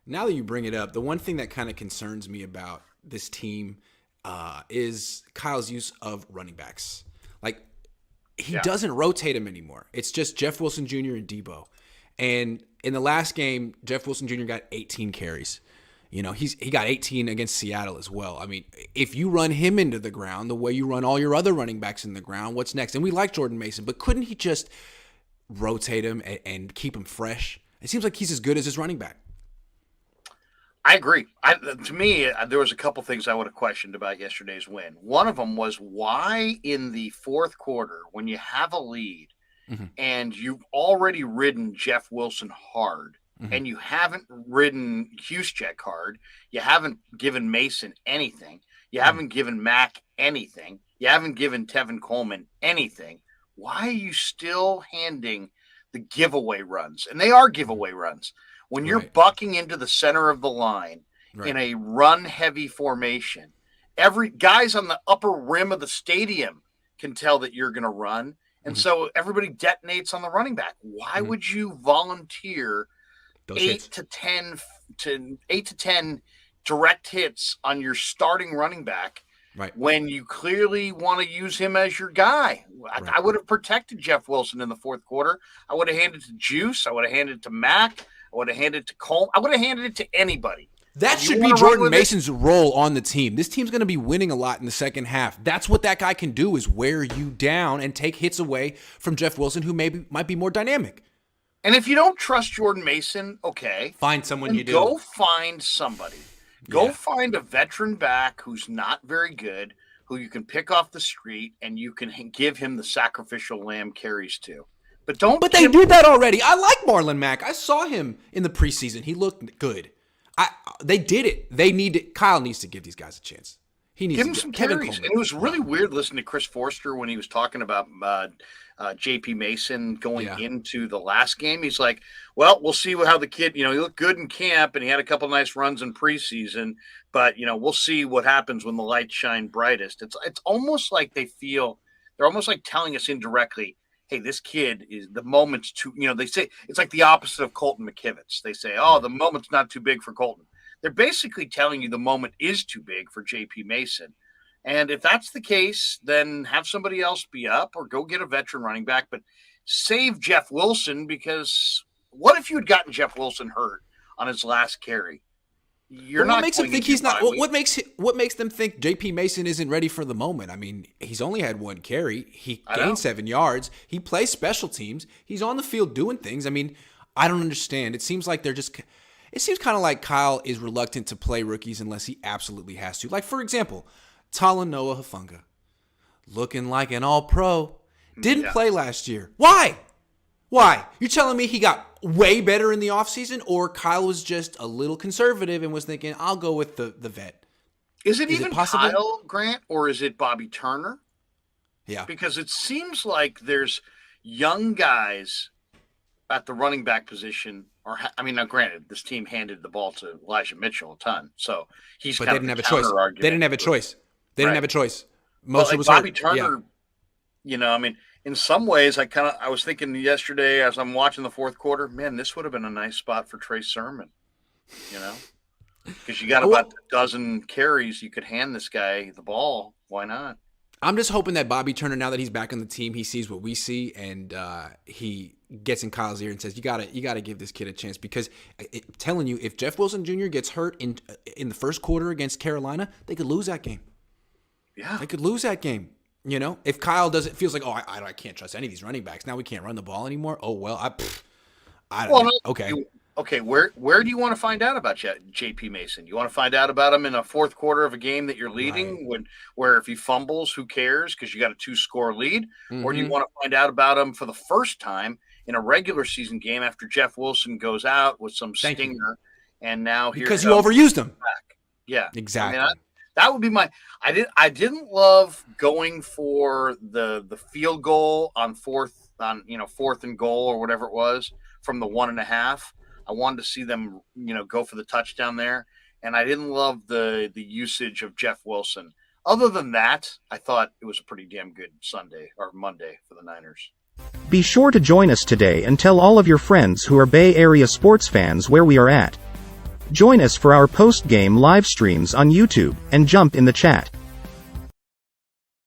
Now that you bring it up, the one thing that kind of concerns me about this team is Kyle's use of running backs. Like, he doesn't rotate them anymore. It's just Jeff Wilson Jr. and Debo. And in the last game, Jeff Wilson Jr. got 18 carries. You know, he got 18 against Seattle as well. I mean, if you run him into the ground the way you run all your other running backs in the ground, what's next? And we like Jordan Mason, but couldn't he just rotate him and keep him fresh? It seems like he's as good as his running back. I agree. To me, there was a couple things I would have questioned about yesterday's win. One of them was why in the fourth quarter, when you have a lead and you've already ridden Jeff Wilson hard, and you haven't ridden Juszczyk hard, you haven't given Mason anything, you haven't given Mack anything, you haven't given Tevin Coleman anything, why are you still handing the giveaway runs? And they are giveaway runs. When you're bucking into the center of the line in a run-heavy formation, every guys on the upper rim of the stadium can tell that you're going to run, and so everybody detonates on the running back. Why would you volunteer Those 8 hits. to 10 direct hits on your starting running back when you clearly want to use him as your guy? I would have protected Jeff Wilson in the fourth quarter. I would have handed it to Juice. I would have handed it to Mack. I would have handed it to Coleman. I would have handed it to anybody. That should be Jordan Mason's role on the team. This team's going to be winning a lot in the second half. That's what that guy can do, is wear you down and take hits away from Jeff Wilson, who might be more dynamic. And if you don't trust Jordan Mason, okay. Find someone you do. Go find somebody. Go find a veteran back who's not very good, who you can pick off the street, and you can give him the sacrificial lamb carries to. But they did that already. I like Marlon Mack. I saw him in the preseason. He looked good. They did it. Kyle needs to give these guys a chance. He needs give him to some Kevin carries. Coleman. And it was really weird listening to Chris Forster when he was talking about J.P. Mason going into the last game. He's like, well, we'll see how the kid, he looked good in camp and he had a couple nice runs in preseason, but, we'll see what happens when the lights shine brightest. It's almost like they're almost like telling us indirectly, hey, this kid is the moment's too, they say it's like the opposite of Colton McKivitz. They say, oh, the moment's not too big for Colton. They're basically telling you the moment is too big for J.P. Mason. And if that's the case, then have somebody else be up or go get a veteran running back, but save Jeff Wilson, because what if you had gotten Jeff Wilson hurt on his last carry? What makes them think he's not? What makes them think J.P. Mason isn't ready for the moment? I mean, he's only had one carry. He gained 7 yards. He plays special teams. He's on the field doing things. I mean, I don't understand. It seems like it seems kind of like Kyle is reluctant to play rookies unless he absolutely has to. Like, for example, Talanoa Hufanga, looking like an all-pro, didn't play last year. Why? You're telling me he got way better in the offseason, or Kyle was just a little conservative and was thinking, I'll go with the vet? Is it even possible? Kyle, Grant, or is it Bobby Turner? Yeah. Because it seems like there's young guys at the running back position. Now granted, this team handed the ball to Elijah Mitchell a ton, so but they didn't have a choice. They didn't have a choice. They didn't have a choice. Most was Bobby Turner. In some ways, I was thinking yesterday as I'm watching the fourth quarter, man, this would have been a nice spot for Trey Sermon, because you got about a dozen carries. You could hand this guy the ball. Why not? I'm just hoping that Bobby Turner, now that he's back on the team, he sees what we see, and he gets in Kyle's ear and says, "You gotta give this kid a chance." Because I'm telling you, if Jeff Wilson Jr. gets hurt in the first quarter against Carolina, they could lose that game. Yeah, they could lose that game. If Kyle feels like, I can't trust any of these running backs. Now we can't run the ball anymore. Oh well, I don't know. Okay. Okay, where do you want to find out about J.P. Mason? You want to find out about him in a fourth quarter of a game that you're leading, where if he fumbles, who cares, because you got a 2-score lead? Or do you want to find out about him for the first time in a regular season game after Jeff Wilson goes out with some stinger, and now because you overused him? Yeah, exactly. That would be my. I didn't love going for the field goal on fourth and goal or whatever it was from the 1.5. I wanted to see them, go for the touchdown there. And I didn't love the usage of Jeff Wilson. Other than that, I thought it was a pretty damn good Sunday or Monday for the Niners. Be sure to join us today and tell all of your friends who are Bay Area sports fans where we are at. Join us for our post-game live streams on YouTube, and jump in the chat.